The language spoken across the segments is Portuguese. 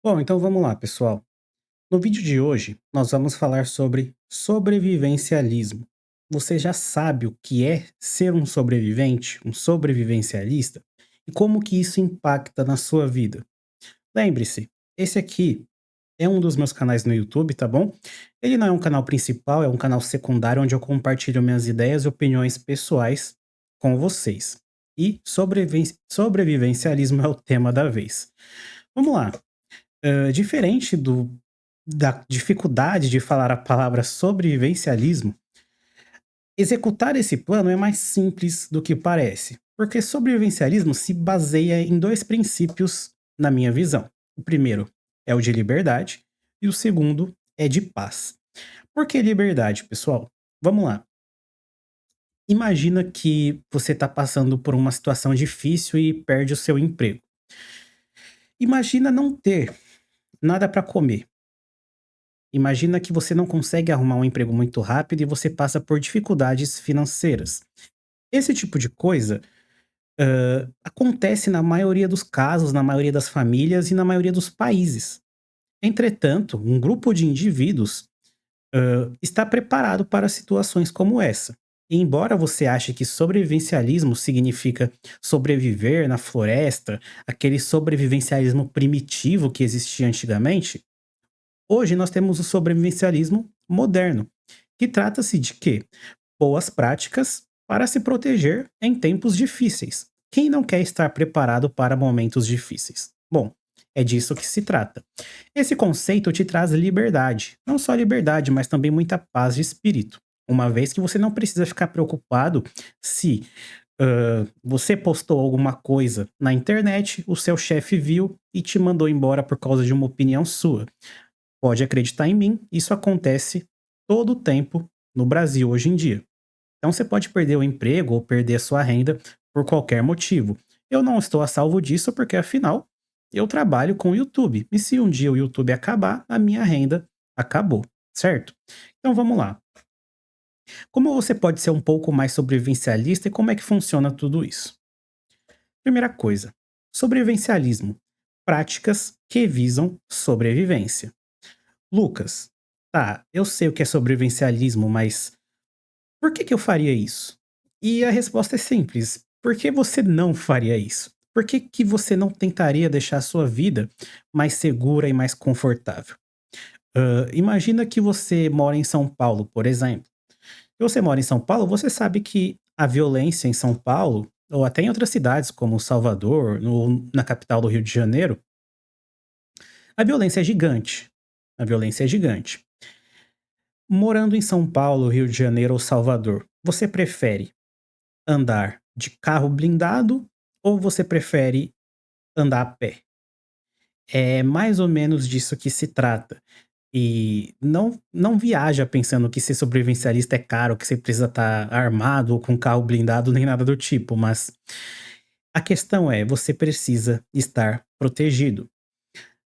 Bom, então vamos lá, pessoal. No vídeo de hoje, nós vamos falar sobre sobrevivencialismo. Você já sabe o que é ser um sobrevivente, um sobrevivencialista, e como que isso impacta na sua vida? Lembre-se, esse aqui é um dos meus canais no YouTube, tá bom? Ele não é um canal principal, é um canal secundário onde eu compartilho minhas ideias e opiniões pessoais com vocês. E sobrevivencialismo é o tema da vez. Vamos lá. Diferente da dificuldade de falar a palavra sobrevivencialismo, executar esse plano é mais simples do que parece, porque sobrevivencialismo se baseia em 2 princípios na minha visão. O primeiro é o de liberdade e o segundo é de paz. Por que liberdade, pessoal? Vamos lá. Imagina que você está passando por uma situação difícil e perde o seu emprego. Imagina não ter nada para comer. Imagina que você não consegue arrumar um emprego muito rápido e você passa por dificuldades financeiras. Esse tipo de coisa, acontece na maioria dos casos, na maioria das famílias e na maioria dos países. Entretanto, um grupo de indivíduos, está preparado para situações como essa. E embora você ache que sobrevivencialismo significa sobreviver na floresta, aquele sobrevivencialismo primitivo que existia antigamente, hoje nós temos o sobrevivencialismo moderno, que trata-se de quê? Boas práticas para se proteger em tempos difíceis. Quem não quer estar preparado para momentos difíceis? Bom, é disso que se trata. Esse conceito te traz liberdade, não só liberdade, mas também muita paz de espírito, uma vez que você não precisa ficar preocupado se você postou alguma coisa na internet, o seu chefe viu e te mandou embora por causa de uma opinião sua. Pode acreditar em mim, isso acontece todo o tempo no Brasil hoje em dia. Então você pode perder o emprego ou perder a sua renda por qualquer motivo. Eu não estou a salvo disso porque afinal eu trabalho com o YouTube. E se um dia o YouTube acabar, a minha renda acabou, certo? Então vamos lá. Como você pode ser um pouco mais sobrevivencialista e como é que funciona tudo isso? Primeira coisa, sobrevivencialismo. Práticas que visam sobrevivência. Lucas, tá, eu sei o que é sobrevivencialismo, mas por que que eu faria isso? E a resposta é simples: por que você não faria isso? Por que que você não tentaria deixar a sua vida mais segura e mais confortável? Imagina que você mora em São Paulo, por exemplo. Se você mora em São Paulo, você sabe que a violência em São Paulo, ou até em outras cidades como Salvador, na capital do Rio de Janeiro, a violência é gigante. A violência é gigante. Morando em São Paulo, Rio de Janeiro ou Salvador, você prefere andar de carro blindado ou você prefere andar a pé? É mais ou menos disso que se trata. E não viaja pensando que ser sobrevivencialista é caro, que você precisa estar armado ou com carro blindado, nem nada do tipo, mas a questão é, você precisa estar protegido.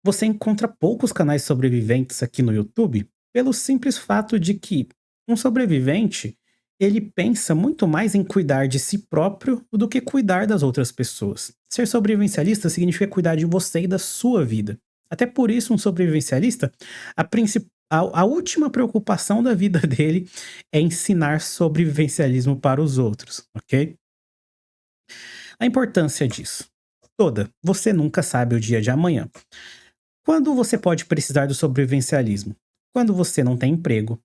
Você encontra poucos canais sobreviventes aqui no YouTube pelo simples fato de que um sobrevivente, ele pensa muito mais em cuidar de si próprio do que cuidar das outras pessoas. Ser sobrevivencialista significa cuidar de você e da sua vida. Até por isso, um sobrevivencialista, a última preocupação da vida dele é ensinar sobrevivencialismo para os outros, ok? A importância disso. Toda. Você nunca sabe o dia de amanhã. Quando você pode precisar do sobrevivencialismo? Quando você não tem emprego,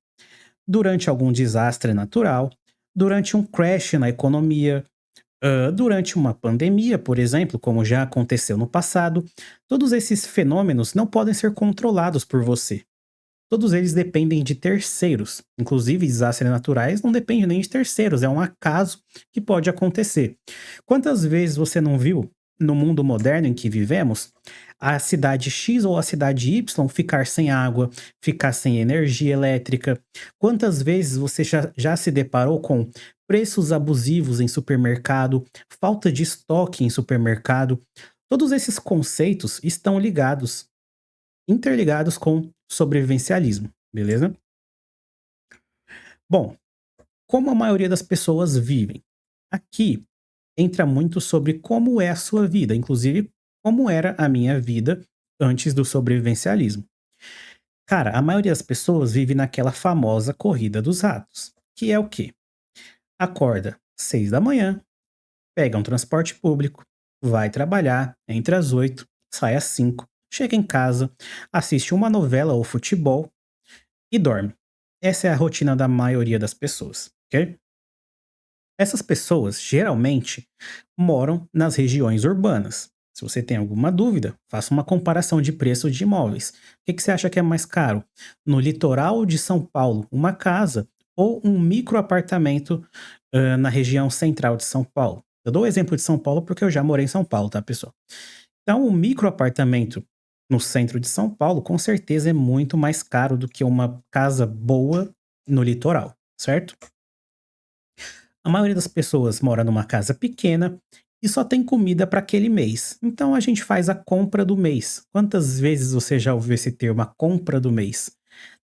durante algum desastre natural, durante um crash na economia, durante uma pandemia, por exemplo, como já aconteceu no passado. Todos esses fenômenos não podem ser controlados por você. Todos eles dependem de terceiros. Inclusive, desastres naturais não dependem nem de terceiros, é um acaso que pode acontecer. Quantas vezes você não viu, no mundo moderno em que vivemos, a cidade X ou a cidade Y ficar sem água, ficar sem energia elétrica? Quantas vezes você já se deparou com preços abusivos em supermercado, falta de estoque em supermercado? Todos esses conceitos estão interligados com sobrevivencialismo, beleza? Bom, como a maioria das pessoas vivem? Aqui entra muito sobre como é a sua vida, inclusive como era a minha vida antes do sobrevivencialismo. Cara, a maioria das pessoas vive naquela famosa corrida dos ratos, que é o quê? Acorda 6 da manhã, pega um transporte público, vai trabalhar entre as 8, sai às 5, chega em casa, assiste uma novela ou futebol e dorme. Essa é a rotina da maioria das pessoas, ok? Essas pessoas geralmente moram nas regiões urbanas. Se você tem alguma dúvida, faça uma comparação de preço de imóveis. O que você acha que é mais caro? No litoral de São Paulo, uma casa ou um microapartamento na região central de São Paulo? Eu dou o exemplo de São Paulo porque eu já morei em São Paulo, tá, pessoal? Então, um microapartamento no centro de São Paulo, com certeza é muito mais caro do que uma casa boa no litoral, certo? A maioria das pessoas mora numa casa pequena e só tem comida para aquele mês. Então a gente faz a compra do mês. Quantas vezes você já ouviu esse termo, a compra do mês?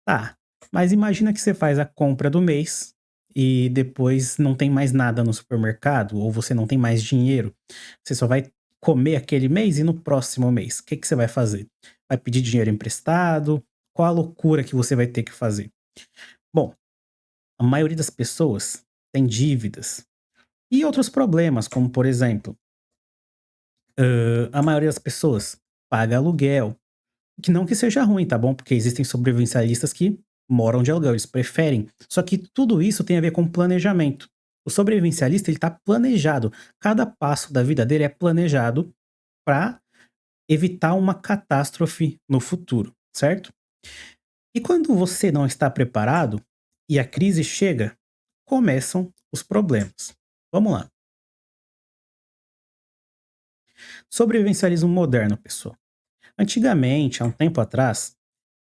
Tá, mas imagina que você faz a compra do mês e depois não tem mais nada no supermercado ou você não tem mais dinheiro. Você só vai comer aquele mês e no próximo mês. O que você vai fazer? Vai pedir dinheiro emprestado? Qual a loucura que você vai ter que fazer? Bom, a maioria das pessoas tem dívidas e outros problemas, como por exemplo, a maioria das pessoas paga aluguel, que não que seja ruim, tá bom? Porque existem sobrevivencialistas que moram de aluguel, eles preferem. Só que tudo isso tem a ver com planejamento. O sobrevivencialista, ele tá planejado. Cada passo da vida dele é planejado para evitar uma catástrofe no futuro, certo? E quando você não está preparado e a crise chega, começam os problemas. Vamos lá. Sobrevivencialismo moderno, pessoal. Antigamente, há um tempo atrás,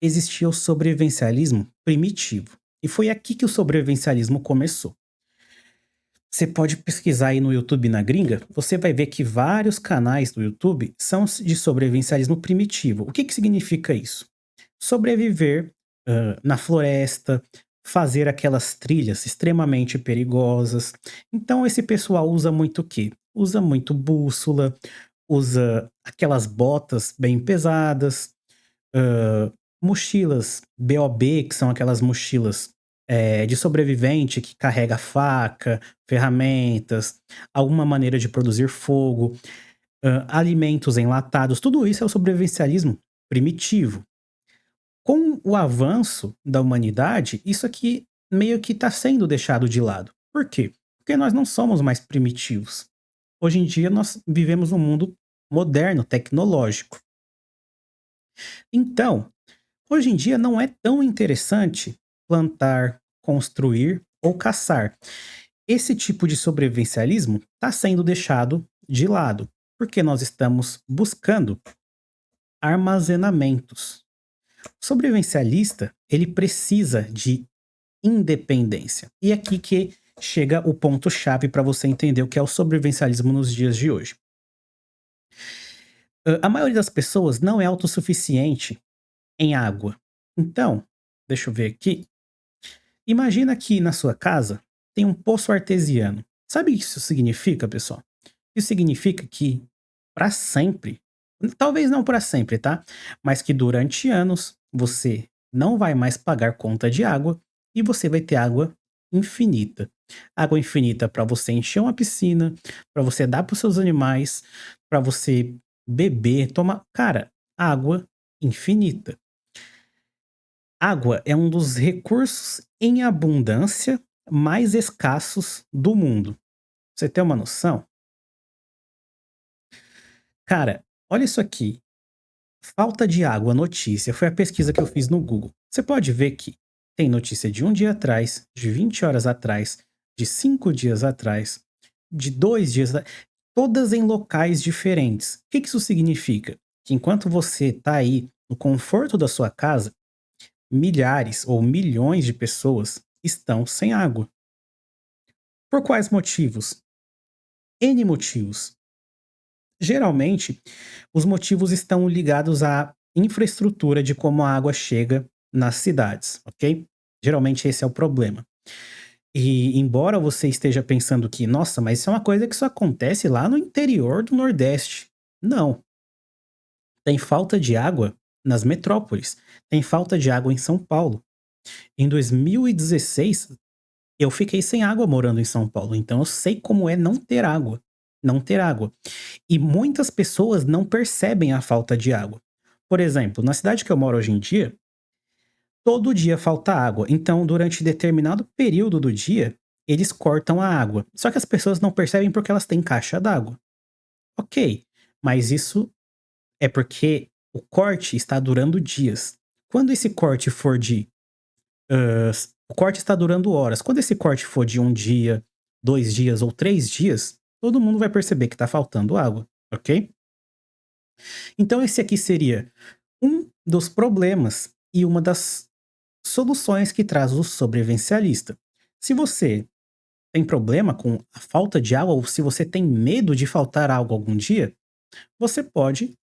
existia o sobrevivencialismo primitivo. E foi aqui que o sobrevivencialismo começou. Você pode pesquisar aí no YouTube na gringa, você vai ver que vários canais do YouTube são de sobrevivencialismo primitivo. O que que significa isso? Sobreviver na floresta, fazer aquelas trilhas extremamente perigosas. Então esse pessoal usa muito o quê? Usa muito bússola, usa aquelas botas bem pesadas, hã, mochilas BOB, que são aquelas mochilas, de sobrevivente que carrega faca, ferramentas, alguma maneira de produzir fogo, alimentos enlatados, tudo isso é o sobrevivencialismo primitivo. Com o avanço da humanidade, isso aqui meio que está sendo deixado de lado. Por quê? Porque nós não somos mais primitivos. Hoje em dia nós vivemos um mundo moderno, tecnológico. Então, hoje em dia não é tão interessante plantar, construir ou caçar. Esse tipo de sobrevivencialismo está sendo deixado de lado, porque nós estamos buscando armazenamentos. O sobrevivencialista, ele precisa de independência. E é aqui que chega o ponto chave para você entender o que é o sobrevivencialismo nos dias de hoje. A maioria das pessoas não é autossuficiente em água. Então, deixa eu ver aqui. Imagina que na sua casa tem um poço artesiano. Sabe o que isso significa, pessoal? Isso significa que para sempre, talvez não para sempre, tá? Mas que durante anos você não vai mais pagar conta de água e você vai ter água infinita. Água infinita para você encher uma piscina, para você dar para os seus animais, para você beber, tomar. Cara, água infinita. Água é um dos recursos em abundância mais escassos do mundo. Pra você ter uma noção? Cara, olha isso aqui. Falta de água, notícia. Foi a pesquisa que eu fiz no Google. Você pode ver que tem notícia de um dia atrás, de 20 horas atrás, de 5 dias atrás, de 2 dias atrás, todas em locais diferentes. O que que isso significa? Que enquanto você está aí no conforto da sua casa, milhares ou milhões de pessoas estão sem água. Por quais motivos? N motivos. Geralmente, os motivos estão ligados à infraestrutura de como a água chega nas cidades, ok? Geralmente esse é o problema. E embora você esteja pensando que, nossa, mas isso é uma coisa que só acontece lá no interior do Nordeste. Não, Tem falta de água nas metrópoles, tem falta de água em São Paulo. Em 2016, eu fiquei sem água morando em São Paulo, então eu sei como é não ter água, não ter água. E muitas pessoas não percebem a falta de água. Por exemplo, na cidade que eu moro hoje em dia, todo dia falta água, então durante determinado período do dia, eles cortam a água. Só que as pessoas não percebem porque elas têm caixa d'água. Ok, mas isso é porque o corte está durando dias. Quando esse corte for de o corte está durando horas. Quando esse corte for de um dia, 2 dias ou 3 dias, todo mundo vai perceber que está faltando água, ok? Então esse aqui seria um dos problemas e uma das soluções que traz o sobrevivencialista. Se você tem problema com a falta de água ou se você tem medo de faltar algo algum dia, você pode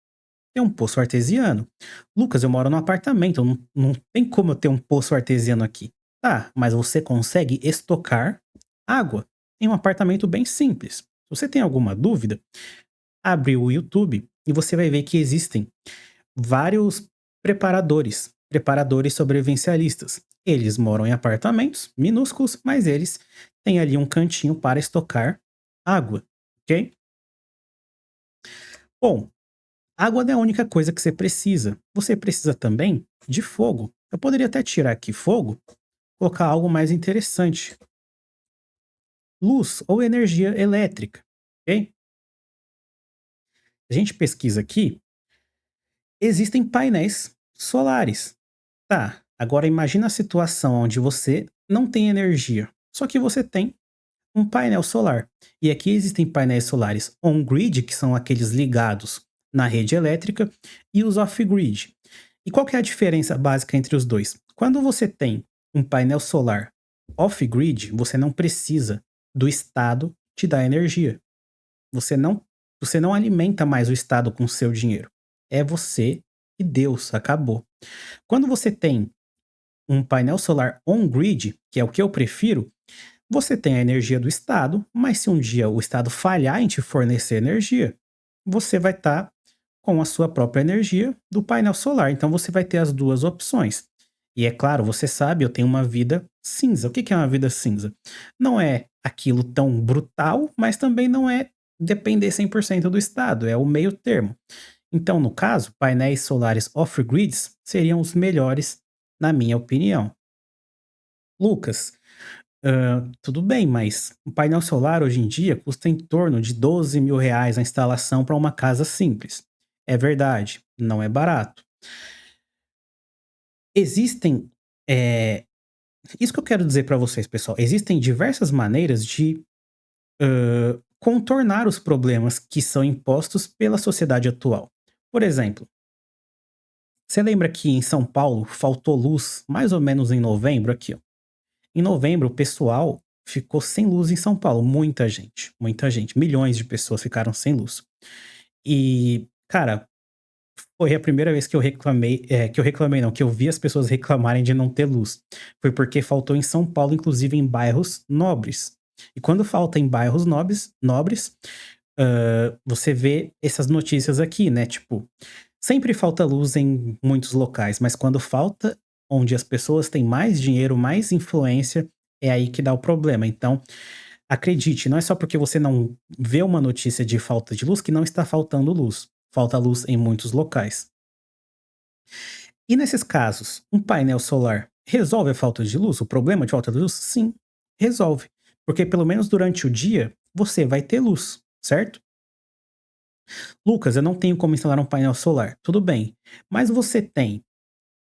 ter um poço artesiano. Lucas, eu moro num apartamento, não tem como eu ter um poço artesiano aqui. Tá, mas você consegue estocar água em um apartamento bem simples. Se você tem alguma dúvida, abre o YouTube e você vai ver que existem vários preparadores sobrevivencialistas. Eles moram em apartamentos minúsculos, mas eles têm ali um cantinho para estocar água, ok? Bom, água não é a única coisa que você precisa. Você precisa também de fogo. Eu poderia até tirar aqui fogo, colocar algo mais interessante. Luz ou energia elétrica, ok? A gente pesquisa aqui, existem painéis solares. Tá, agora imagina a situação onde você não tem energia, só que você tem um painel solar. E aqui existem painéis solares on-grid, que são aqueles ligados na rede elétrica, e os off-grid. E qual que é a diferença básica entre os dois? Quando você tem um painel solar off-grid, você não precisa do Estado te dar energia. Você não, você não alimenta mais o Estado com seu dinheiro. É você e Deus, acabou. Quando você tem um painel solar on-grid, que é o que eu prefiro, você tem a energia do Estado, mas se um dia o Estado falhar em te fornecer energia, você vai estar com a sua própria energia do painel solar. Então você vai ter as duas opções. E é claro, você sabe, eu tenho uma vida cinza. O que que é uma vida cinza? Não é aquilo tão brutal, mas também não é depender 100% do Estado, é o meio termo. Então, no caso, painéis solares off-grids seriam os melhores, na minha opinião. Lucas, tudo bem, mas um painel solar hoje em dia custa em torno de R$ 12.000 a instalação para uma casa simples. É verdade, não é barato. Existem, eh, isso que eu quero dizer para vocês, pessoal, existem diversas maneiras de, contornar os problemas que são impostos pela sociedade atual. Por exemplo, você lembra que em São Paulo faltou luz mais ou menos em novembro aqui, ó. Em novembro, o pessoal ficou sem luz em São Paulo, muita gente, milhões de pessoas ficaram sem luz. E, cara, foi a primeira vez que eu reclamei, que eu reclamei não, que eu vi as pessoas reclamarem de não ter luz. Foi porque faltou em São Paulo, inclusive em bairros nobres. E quando falta em bairros nobres, você vê essas notícias aqui, né, tipo, sempre falta luz em muitos locais, mas quando falta onde as pessoas têm mais dinheiro, mais influência, é aí que dá o problema. Então, acredite, não é só porque você não vê uma notícia de falta de luz que não está faltando luz. Falta luz em muitos locais. E nesses casos, um painel solar resolve a falta de luz? O problema de falta de luz? Sim, resolve. Porque pelo menos durante o dia você vai ter luz, certo? Lucas, eu não tenho como instalar um painel solar. Tudo bem, mas você tem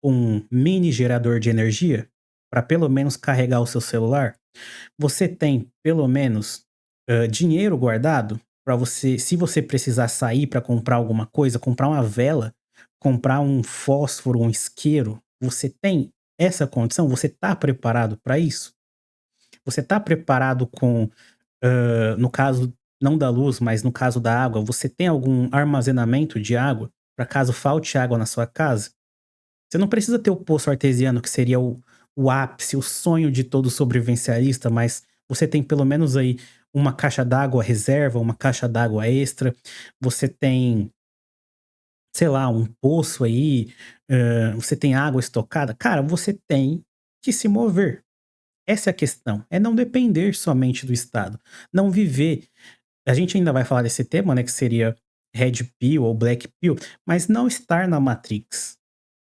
um mini gerador de energia para pelo menos carregar o seu celular? Você tem pelo menos dinheiro guardado para você, se você precisar sair para comprar alguma coisa, comprar uma vela, comprar um fósforo, um isqueiro? Você tem essa condição? Você está preparado para isso? Você está preparado com, no caso não da luz, mas no caso da água, você tem algum armazenamento de água para caso falte água na sua casa? Você não precisa ter o poço artesiano, que seria o ápice, o sonho de todo sobrevivencialista, mas você tem pelo menos aí uma caixa d'água reserva, uma caixa d'água extra, você tem sei lá, um poço aí, você tem água estocada, cara, você tem que se mover. Essa é a questão, é não depender somente do Estado, não viver, a gente ainda vai falar desse tema, né, que seria Red Pill ou Black Pill, mas não estar na Matrix.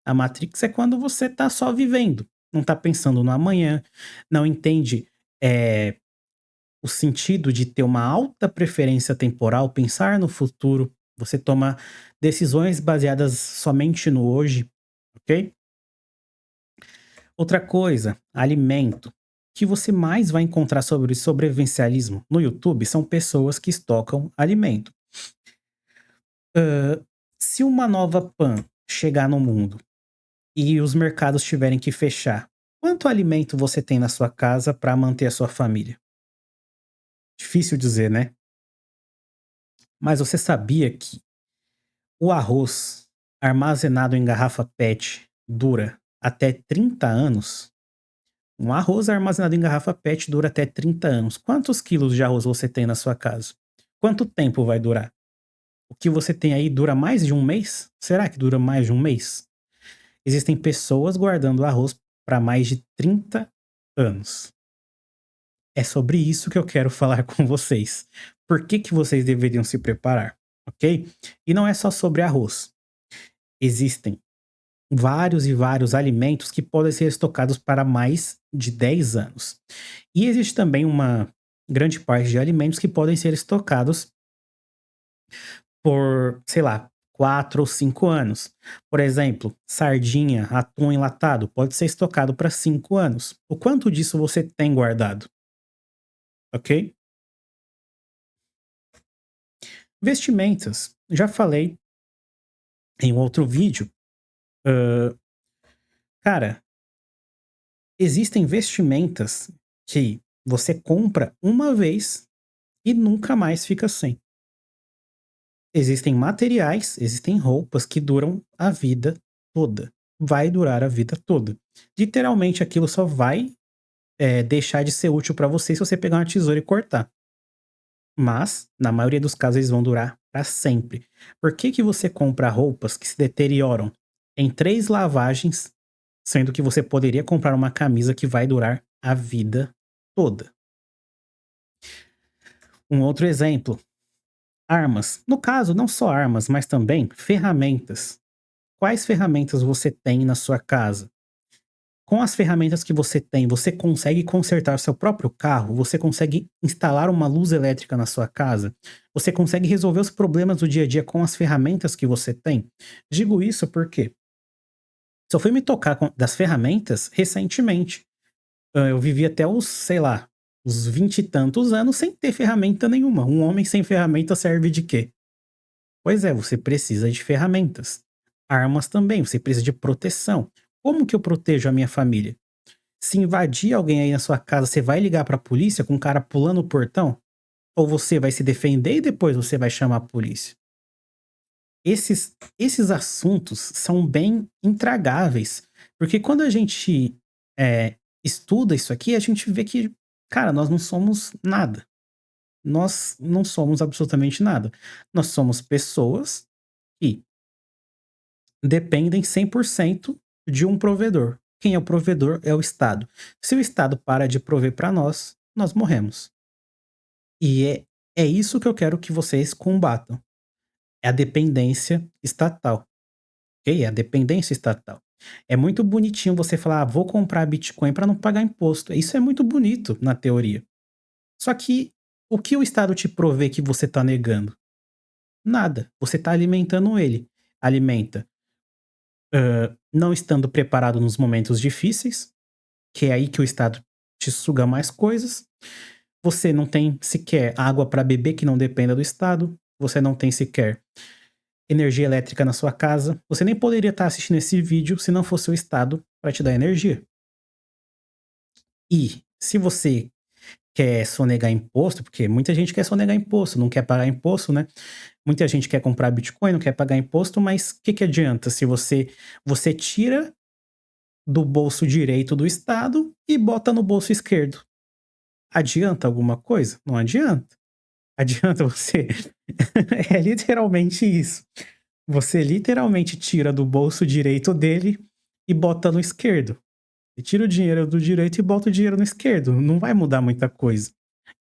A Matrix é quando você tá só vivendo, não tá pensando no amanhã, não entende, eh, o sentido de ter uma alta preferência temporal, pensar no futuro, você toma decisões baseadas somente no hoje, ok? Outra coisa, alimento. O que você mais vai encontrar sobre sobrevivencialismo no YouTube são pessoas que estocam alimento. Se uma nova pan chegar no mundo e os mercados tiverem que fechar, quanto alimento você tem na sua casa para manter a sua família? Difícil dizer, né? Mas você sabia que o arroz armazenado em garrafa PET dura até 30 anos? Um arroz armazenado em garrafa PET dura até 30 anos. Quantos quilos de arroz você tem na sua casa? Quanto tempo vai durar? O que você tem aí dura mais de um mês? Será que dura mais de um mês? Existem pessoas guardando arroz para mais de 30 anos. É sobre isso que eu quero falar com vocês. Por que que vocês deveriam se preparar, ok? E não é só sobre arroz. Existem vários e vários alimentos que podem ser estocados para mais de 10 anos. E existe também uma grande parte de alimentos que podem ser estocados por, sei lá, 4 ou 5 anos. Por exemplo, sardinha, atum enlatado pode ser estocado para 5 anos. O quanto disso você tem guardado, ok? Vestimentas. Já falei em um outro vídeo. hã, Cara, existem vestimentas que você compra uma vez e nunca mais fica sem. Existem materiais, existem roupas que duram a vida toda. Vai durar a vida toda. Literalmente aquilo só vai, deixar de ser útil pra você se você pegar uma tesoura e cortar. Mas, na maioria dos casos, eles vão durar pra sempre. Por que que você compra roupas que se deterioram em 3 lavagens, sendo que você poderia comprar uma camisa que vai durar a vida toda? Um outro exemplo, armas. No caso, não só armas, mas também ferramentas. Quais ferramentas você tem na sua casa? Com as ferramentas que você tem, você consegue consertar seu próprio carro? Você consegue instalar uma luz elétrica na sua casa? Você consegue resolver os problemas do dia a dia com as ferramentas que você tem? Digo isso porque só fui me tocar das ferramentas recentemente. Eu vivi até os, sei lá, os 20 e tantos anos sem ter ferramenta nenhuma. Um homem sem ferramenta serve de quê? Pois é, você precisa de ferramentas. Armas também, você precisa de proteção. Como que eu protejo a minha família? Se invadir alguém aí na sua casa, você vai ligar pra polícia com um cara pulando o portão? Ou você vai se defender e depois você vai chamar a polícia? Esses assuntos são bem intragáveis, porque quando a gente, estuda isso aqui, a gente vê que, cara, nós não somos nada. Nós não somos absolutamente nada. Nós somos pessoas que dependem 100% de um provedor. Quem é o provedor é o Estado. Se o Estado para de prover para nós, nós morremos. E é isso que eu quero que vocês combatam. É a dependência estatal, ok? É a dependência estatal. É muito bonitinho você falar: "Ah, vou comprar Bitcoin para não pagar imposto". Isso é muito bonito na teoria. Só que o que o Estado te provê que você está negando? Nada. Você está alimentando ele. Alimenta, não estando preparado nos momentos difíceis, que é aí que o Estado te suga mais coisas. Você não tem sequer água para beber que não dependa do Estado. Você não tem sequer energia elétrica na sua casa. Você nem poderia estar assistindo esse vídeo se não fosse o Estado para te dar energia. E se você quer sonegar imposto, porque muita gente quer sonegar imposto, não quer pagar imposto, né? Muita gente quer comprar Bitcoin, não quer pagar imposto, mas o que que adianta se você tira do bolso direito do Estado e bota no bolso esquerdo? Adianta alguma coisa? Não adianta. Adianta você é literalmente isso. Você literalmente tira do bolso direito dele e bota no esquerdo. Você tira o dinheiro do direito e bota o dinheiro no esquerdo, não vai mudar muita coisa.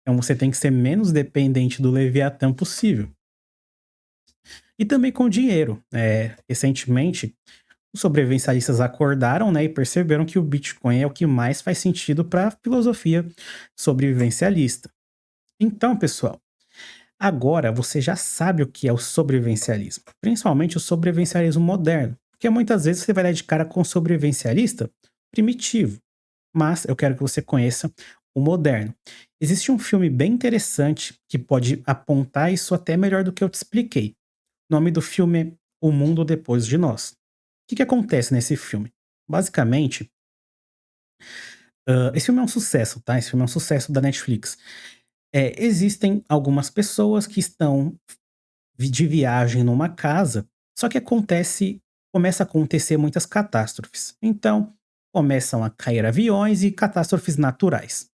Então você tem que ser menos dependente do Leviatã possível. E também com o dinheiro. Recentemente, os sobrevivencialistas acordaram, né, e perceberam que o Bitcoin é o que mais faz sentido para a filosofia sobrevivencialista. Então, pessoal, agora você já sabe o que é o sobrevivencialismo, principalmente o sobrevivencialismo moderno, porque muitas vezes você vai dar de cara com o sobrevivencialista primitivo, mas eu quero que você conheça o moderno. Existe um filme bem interessante que pode apontar isso até melhor do que eu te expliquei. O nome do filme é O Mundo Depois de Nós. O que acontece nesse filme? Basicamente, esse filme é um sucesso, tá? Esse filme é um sucesso da Netflix. Existem algumas pessoas que estão de viagem numa casa, só que começa a acontecer muitas catástrofes. Então, começam a cair aviões e catástrofes naturais.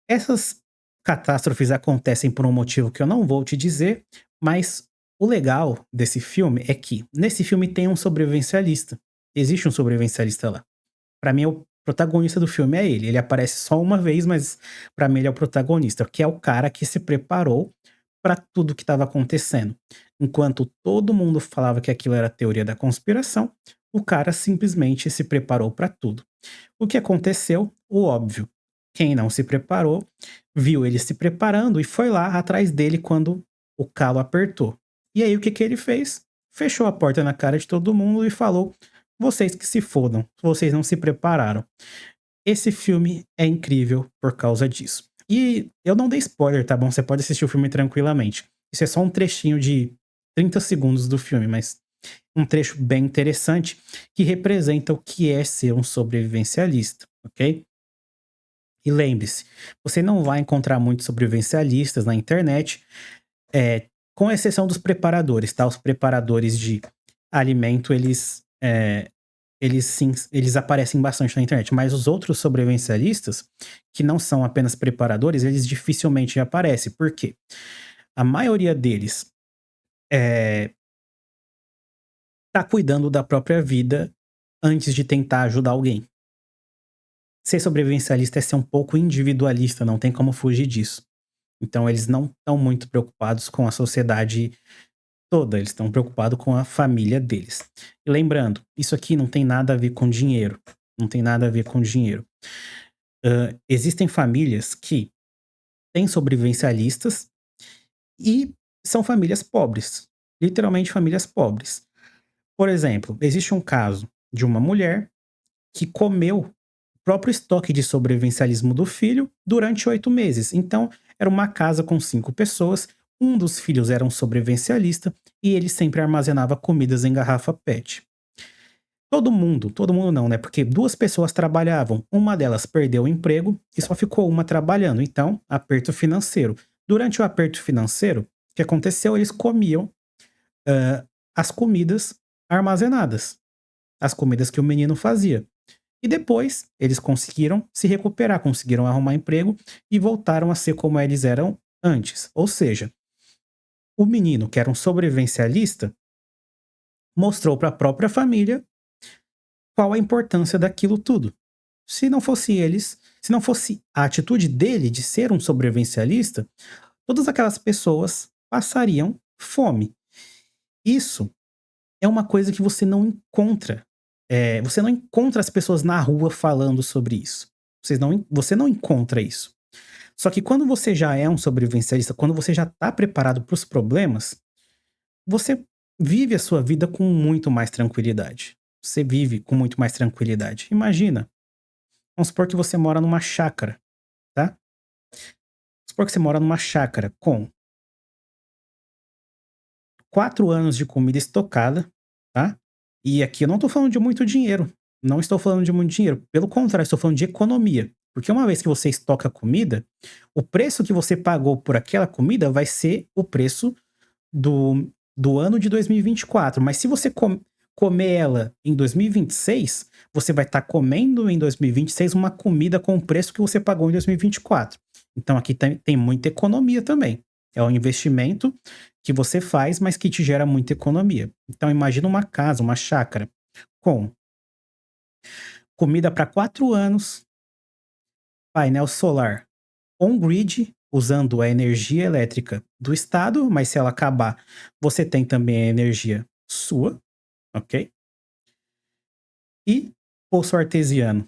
Essas catástrofes acontecem por um motivo que eu não vou te dizer, mas o legal desse filme é que nesse filme tem um sobrevivencialista. Existe um sobrevivencialista lá. Pra mim, o protagonista do filme é ele. Ele aparece só uma vez, mas pra mim ele é o protagonista, que é o cara que se preparou pra tudo que estava acontecendo. Enquanto todo mundo falava que aquilo era teoria da conspiração, o cara simplesmente se preparou pra tudo. O que aconteceu? O óbvio. Quem não se preparou, viu ele se preparando e foi lá atrás dele quando o calo apertou. E aí o que que ele fez? Fechou a porta na cara de todo mundo e falou: "Vocês que se fodam, vocês não se prepararam". Esse filme é incrível por causa disso. E eu não dei spoiler, tá bom? Você pode assistir o filme tranquilamente. Isso é só um trechinho de 30 segundos do filme, mas um trecho bem interessante que representa o que é ser um sobrevivencialista, ok? E lembre-se, você não vai encontrar muitos sobrevivencialistas na internet, com exceção dos preparadores, tá? Os preparadores de alimento, eles sim, eles aparecem bastante na internet, mas os outros sobrevivencialistas, que não são apenas preparadores, eles dificilmente aparecem. Por quê? A maioria deles tá cuidando da própria vida antes de tentar ajudar alguém. Ser sobrevivencialista é ser um pouco individualista, não tem como fugir disso. Então eles não estão muito preocupados com a sociedade toda, eles estão preocupados com a família deles. E lembrando, isso aqui não tem nada a ver com dinheiro, não tem nada a ver com dinheiro. Existem famílias que têm sobrevivencialistas e são famílias pobres, literalmente famílias pobres. Por exemplo, existe um caso de uma mulher que comeu o próprio estoque de sobrevivencialismo do filho durante 8 meses. Então, era uma casa com 5 pessoas, um dos filhos era um sobrevivencialista e ele sempre armazenava comidas em garrafa PET. Todo mundo não, né? Porque 2 pessoas trabalhavam, uma delas perdeu o emprego e só ficou uma trabalhando, então, aperto financeiro. Durante o aperto financeiro, o que aconteceu? Eles comiam as comidas armazenadas, as comidas que o menino fazia. E depois eles conseguiram se recuperar, conseguiram arrumar emprego e voltaram a ser como eles eram antes. Ou seja, o menino, que era um sobrevivencialista, mostrou para a própria família qual a importância daquilo tudo. Se não fosse eles, se não fosse a atitude dele de ser um sobrevivencialista, todas aquelas pessoas passariam fome. Isso é uma coisa que você não encontra. Você não encontra as pessoas na rua falando sobre isso. Você não encontra isso. Só que quando você já é um sobrevivencialista, quando você já está preparado para os problemas, você vive a sua vida com muito mais tranquilidade. Você vive com muito mais tranquilidade. Imagina, vamos supor que você mora numa chácara, tá? Vamos supor que você mora numa chácara com 4 anos de comida estocada, tá? E aqui eu não tô falando de muito dinheiro. Não estou falando de muito dinheiro. Pelo contrário, estou falando de economia. Porque uma vez que você estoca comida, o preço que você pagou por aquela comida vai ser o preço do ano de 2024. Mas se você comer ela em 2026, você vai estar comendo em 2026 uma comida com o preço que você pagou em 2024. Então aqui tem muita economia também. É um investimento que você faz, mas que te gera muita economia. Então imagina uma casa, uma chácara com comida para 4 anos, painel solar on-grid, usando a energia elétrica do estado, mas se ela acabar, você tem também a energia sua, ok? E poço artesiano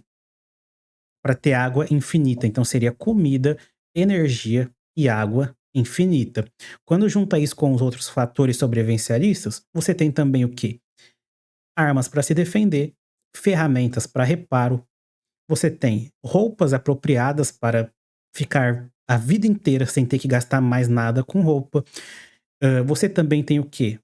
para ter água infinita, então seria comida, energia e água infinita. Quando junta isso com os outros fatores sobrevivencialistas, você tem também o quê? Armas para se defender, ferramentas para reparo, você tem roupas apropriadas para ficar a vida inteira sem ter que gastar mais nada com roupa. Você também tem o quê?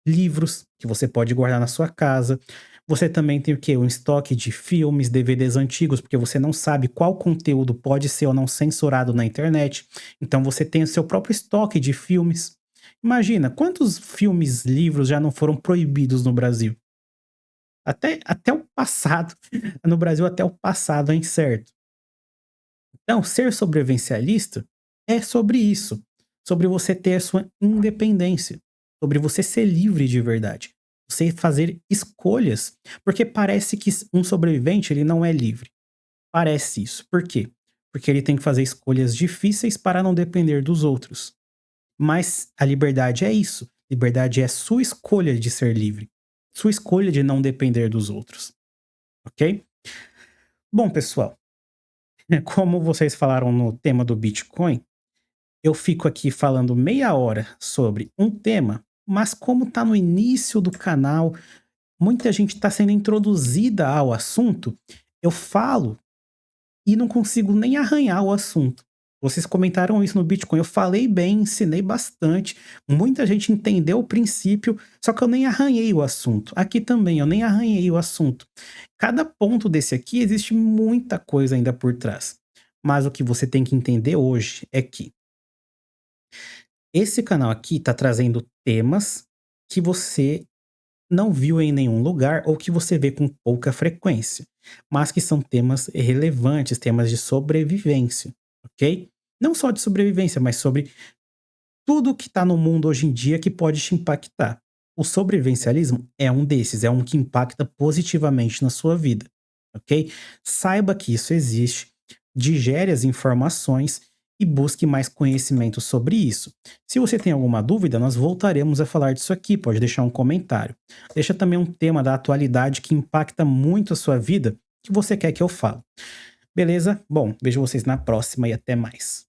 Livros que você pode guardar na sua casa. Você também tem o quê? Um estoque de filmes, DVDs antigos, porque você não sabe qual conteúdo pode ser ou não censurado na internet. Então você tem o seu próprio estoque de filmes. Imagina, quantos filmes, livros já não foram proibidos no Brasil? Até o passado, no Brasil até o passado é incerto. Então, ser sobrevivencialista é sobre isso, sobre você ter a sua independência, sobre você ser livre de verdade, você fazer escolhas, porque parece que um sobrevivente ele não é livre. Parece isso. Por quê? Porque ele tem que fazer escolhas difíceis para não depender dos outros. Mas a liberdade é isso. Liberdade é sua escolha de ser livre, sua escolha de não depender dos outros, ok? Bom, pessoal, como vocês falaram no tema do Bitcoin, eu fico aqui falando meia hora sobre um tema, mas como está no início do canal, muita gente está sendo introduzida ao assunto, eu falo e não consigo nem arranhar o assunto. Vocês comentaram isso no Bitcoin, eu falei bem, ensinei bastante, muita gente entendeu o princípio, só que eu nem arranhei o assunto. Aqui também, eu nem arranhei o assunto. Cada ponto desse aqui existe muita coisa ainda por trás. Mas o que você tem que entender hoje é que esse canal aqui está trazendo temas que você não viu em nenhum lugar ou que você vê com pouca frequência, mas que são temas relevantes, temas de sobrevivência, ok? Não só de sobrevivência, mas sobre tudo que está no mundo hoje em dia que pode te impactar. O sobrevivencialismo é um desses, é um que impacta positivamente na sua vida, ok? Saiba que isso existe, digere as informações e busque mais conhecimento sobre isso. Se você tem alguma dúvida, nós voltaremos a falar disso aqui, pode deixar um comentário. Deixa também um tema da atualidade que impacta muito a sua vida, que você quer que eu fale. Beleza? Bom, vejo vocês na próxima e até mais.